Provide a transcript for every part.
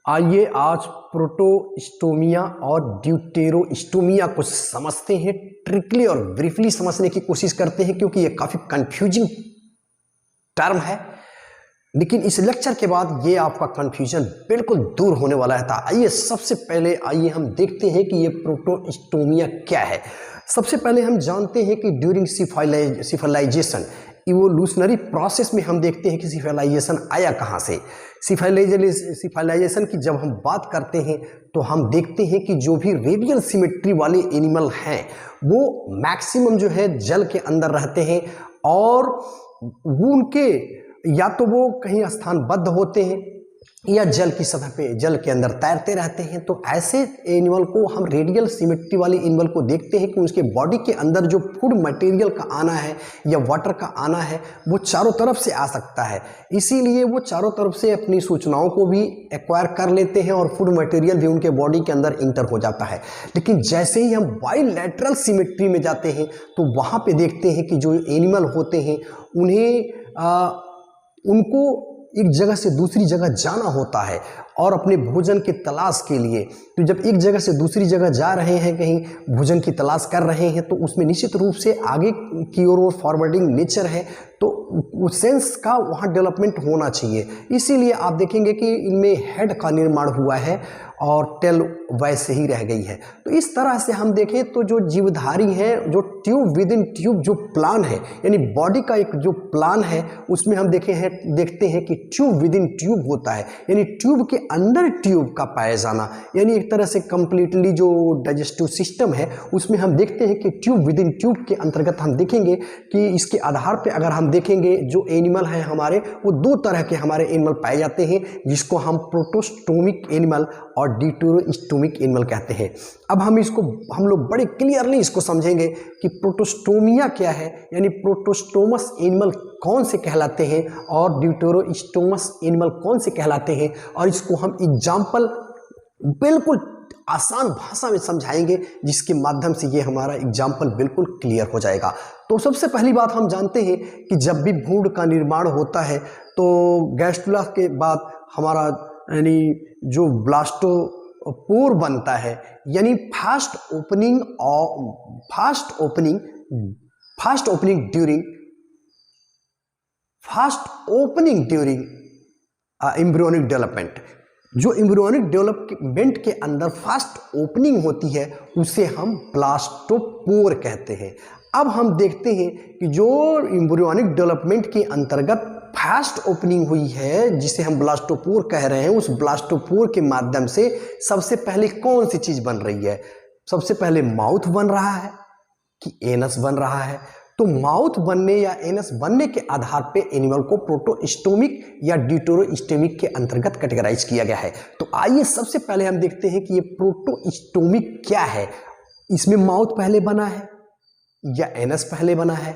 आइए आज प्रोटोस्टोमिया और ड्यूटेरोस्टोमिया को समझते हैं, ट्रिकली और ब्रीफली समझने की कोशिश करते हैं क्योंकि ये काफ़ी कंफ्यूजिंग टर्म है। लेकिन इस लेक्चर के बाद ये आपका कंफ्यूजन बिल्कुल दूर होने वाला है। आइए सबसे पहले हम देखते हैं कि ये प्रोटोस्टोमिया क्या है। सबसे पहले हम जानते हैं कि ड्यूरिंग सिफलाइजेशन इवोल्यूशनरी प्रोसेस में हम देखते हैं कि सिफलाइजेशन आया कहाँ से। सिफलाइजेशन की जब हम बात करते हैं तो हम देखते हैं कि जो भी रेडियल सिमेट्री वाले एनिमल हैं वो मैक्सिमम जो है जल के अंदर रहते हैं और उनके या तो वो कहीं स्थानबद्ध होते हैं या जल की सतह पे जल के अंदर तैरते रहते हैं। तो ऐसे एनिमल को हम रेडियल सिमेट्री वाले एनिमल को देखते हैं कि उसके बॉडी के अंदर जो फूड मटेरियल का आना है या वाटर का आना है वो चारों तरफ से आ सकता है, इसीलिए वो चारों तरफ से अपनी सूचनाओं को भी एक्वायर कर लेते हैं और फूड मटेरियल भी उनके बॉडी के अंदर इंटर हो जाता है। लेकिन जैसे ही हम बाइलैटरल सिमेट्री में जाते हैं तो वहाँ पर देखते हैं कि जो एनिमल होते हैं उनको एक जगह से दूसरी जगह जाना होता है और अपने भोजन की तलाश के लिए। तो जब एक जगह से दूसरी जगह जा रहे हैं, कहीं भोजन की तलाश कर रहे हैं, तो उसमें निश्चित रूप से आगे की ओर वो फॉरवर्डिंग नेचर है, तो उस सेंस का वहाँ डेवलपमेंट होना चाहिए। इसीलिए आप देखेंगे कि इनमें हेड का निर्माण हुआ है और टेल वैसे ही रह गई है। तो इस तरह से हम देखें तो जो जीवधारी है, जो ट्यूब विद इन ट्यूब जो प्लान है, यानी बॉडी का एक जो प्लान है उसमें हम देखते हैं कि ट्यूब विद इन ट्यूब होता है, यानी ट्यूब के अंदर ट्यूब का पाया जाना, यानी एक तरह से कंप्लीटली जो डाइजेस्टिव सिस्टम है उसमें हम देखते हैं कि ट्यूब विद इन ट्यूब के अंतर्गत हम देखेंगे कि इसके आधार पर अगर हम देखेंगे जो एनिमल हैं हमारे, वो दो तरह के हमारे एनिमल पाए जाते हैं जिसको हम प्रोटोस्टोमिक एनिमल और ड्यूटेरोस्टोमिक एनिमल कहते हैं। अब हम लोग बड़े क्लियरली इसको समझेंगे कि प्रोटोस्टोमिया क्या है, यानी प्रोटोस्टोमस एनिमल कौन से कहलाते हैं और ड्यूटेरोस्टोमस एनिमल कौन से कहलाते हैं, और इसको हम एग्जाम्पल बिल्कुल आसान भाषा में समझाएंगे जिसके माध्यम से ये हमारा एग्जाम्पल बिल्कुल क्लियर हो जाएगा। तो सबसे पहली बात हम जानते हैं कि जब भी भ्रूण का निर्माण होता है तो गैस्ट्रुला के बाद हमारा यानी जो ब्लास्टोपोर बनता है, यानी fast opening during embryonic development. जो एम्ब्रियोनिक डेवलपमेंट के अंदर फास्ट ओपनिंग होती है उसे हम ब्लास्टोपोर कहते हैं। अब हम देखते हैं कि जो एम्ब्रियोनिक डेवलपमेंट के अंतर्गत फास्ट ओपनिंग हुई है जिसे हम ब्लास्टोपोर कह रहे हैं, उस ब्लास्टोपोर के माध्यम से सबसे पहले कौन सी चीज बन रही है? सबसे पहले माउथ बन रहा है कि एनस बन रहा है? तो माउथ बनने या एनस बनने के आधार पे एनिमल को प्रोटोस्टोमिक या ड्यूटेरोस्टोमिक के अंतर्गत कैटेगराइज किया गया है। तो आइए सबसे पहले हम देखते हैं कि ये प्रोटोस्टोमिक क्या है। इसमें माउथ पहले बना है या एनस पहले बना है?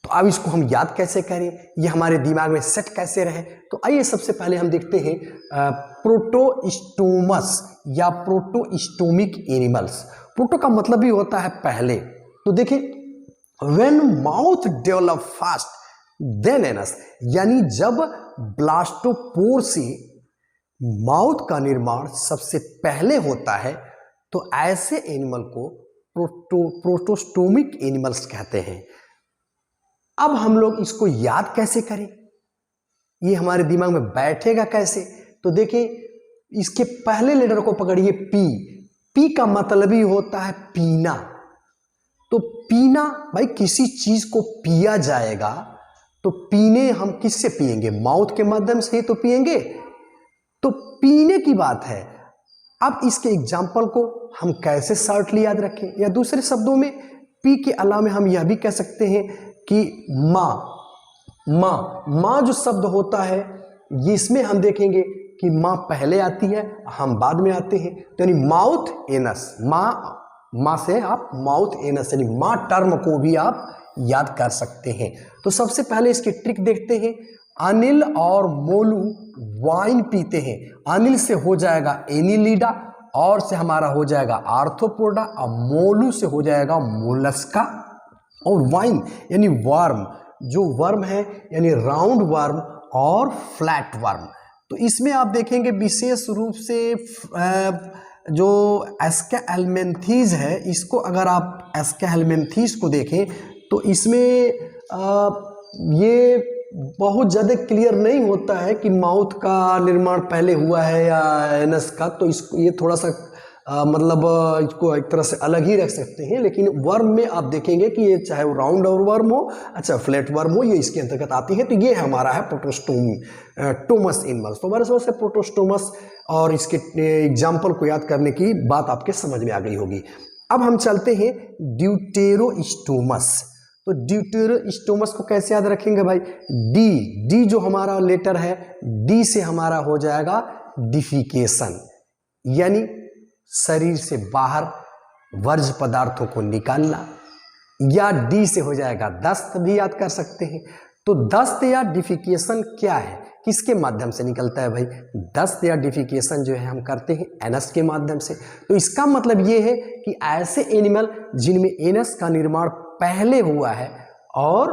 तो अब इसको हम याद कैसे करें, ये हमारे दिमाग में सेट कैसे रहे? तो आइए सबसे पहले हम देखते हैं प्रोटोस्टोमस या प्रोटोस्टोमिक एनिमल्स। प्रोटो का मतलब ही होता है पहले। तो देखिए, When mouth develop fast, then anus, यानी जब ब्लास्टोपोर से माउथ का निर्माण सबसे पहले होता है तो ऐसे एनिमल को प्रोटोस्टोमिक एनिमल्स कहते हैं। अब हम लोग इसको याद कैसे करें, ये हमारे दिमाग में बैठेगा कैसे? तो देखिए, इसके पहले लेटर को पकड़िए, पी का मतलब ही होता है पीना। तो पीना, भाई किसी चीज को पिया जाएगा तो पीने हम किससे पिएंगे? माउथ के माध्यम से ही तो पिएंगे। तो पीने की बात है। अब इसके एग्जाम्पल को हम कैसे शॉर्टली याद रखें, या दूसरे शब्दों में पी के अलावा हम यह भी कह सकते हैं कि माँ जो शब्द होता है इसमें हम देखेंगे कि माँ पहले आती है, हम बाद में आते हैं। तो यानी माउथ एनस, माँ से आप माउथ एनस यानी माँ टर्म को भी आप याद कर सकते हैं। तो सबसे पहले इसकी ट्रिक देखते हैं। अनिल और मोलू वाइन पीते हैं। अनिल से हो जाएगा एनिलिडा, और से हमारा हो जाएगा आर्थ्रोपोडा, और मोलू से हो जाएगा मोलस्का, और वाइन यानी वर्म, जो वर्म है यानी राउंड वर्म और फ्लैट वर्म। तो इसमें आप देखेंगे विशेष रूप से जो एस्केल्मेंथीज है, इसको अगर आप एस्केल्मेंथीज को देखें तो इसमें ये बहुत ज़्यादा क्लियर नहीं होता है कि माउथ का निर्माण पहले हुआ है या एनस का, तो इसको ये थोड़ा सा मतलब इसको एक तरह से अलग ही रख सकते हैं। लेकिन वर्म में आप देखेंगे कि ये चाहे वो राउंड और वर्म हो, अच्छा फ्लैट वर्म हो, ये इसके अंतर्गत आती है। तो ये हमारा है प्रोटोस्टोमस एनिमल्स। तो हमारे समझ से प्रोटोस्टोमस और इसके एग्जाम्पल को याद करने की बात आपके समझ में आ गई होगी। अब हम चलते हैं ड्यूटेरोस्टोमस। तो ड्यूटेरोस्टोमस को कैसे याद रखेंगे भाई? डी जो हमारा लेटर है, डी से हमारा हो जाएगा डिफिकेशन, यानी शरीर से बाहर वर्ज्य पदार्थों को निकालना, या डी से हो जाएगा दस्त भी याद कर सकते हैं। तो दस्त या डिफिकेशन क्या है, किसके माध्यम से निकलता है भाई? दस्त या डिफिकेशन जो है हम करते हैं एनस के माध्यम से। तो इसका मतलब ये है कि ऐसे एनिमल जिनमें एनस का निर्माण पहले हुआ है और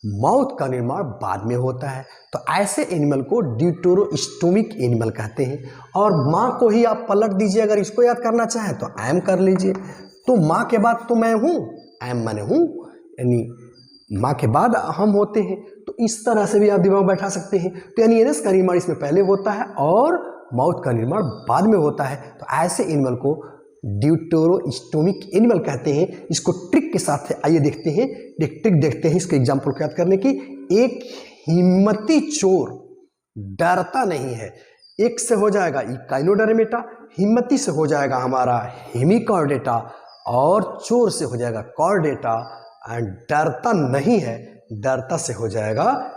माउथ का निर्माण बाद में होता है, तो ऐसे एनिमल को ड्यूटेरोस्टोमिक एनिमल कहते हैं। और माँ को ही आप पलट दीजिए, अगर इसको याद करना चाहें तो एम कर लीजिए। तो माँ के बाद तो मैं हूँ, एम माने हूँ, यानी माँ के बाद हम होते हैं। तो इस तरह से भी आप दिमाग बैठा सकते हैं। तो यानी एनस का निर्माण इसमें पहले होता है और माउथ का निर्माण बाद में होता है। तो ऐसे एनिमल को ड्यूटेरोस्टोमिक एनिमल कहते हैं। इसको ट्रिक के साथ आइए देखते हैं, एक ट्रिक देखते हैं इसके एग्जाम्पल को याद करने की। एक हिम्मती चोर डरता नहीं है। एक से हो जाएगा इकाइनोडर्मेटा, हिम्मती से हो जाएगा हमारा हेमिकॉर्डेटा, और चोर से हो जाएगा कॉर्डेटा, एंड डरता नहीं है, डरता से हो जाएगा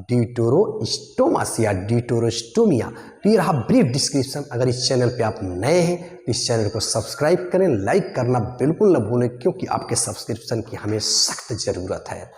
ड्यूटेरोस्टोमस या ड्यूटेरोस्टोमिया। तो ये रहा ब्रीफ डिस्क्रिप्शन। अगर इस चैनल पे आप नए हैं तो इस चैनल को सब्सक्राइब करें, लाइक करना बिल्कुल न भूलें, क्योंकि आपके सब्सक्रिप्शन की हमें सख्त ज़रूरत है।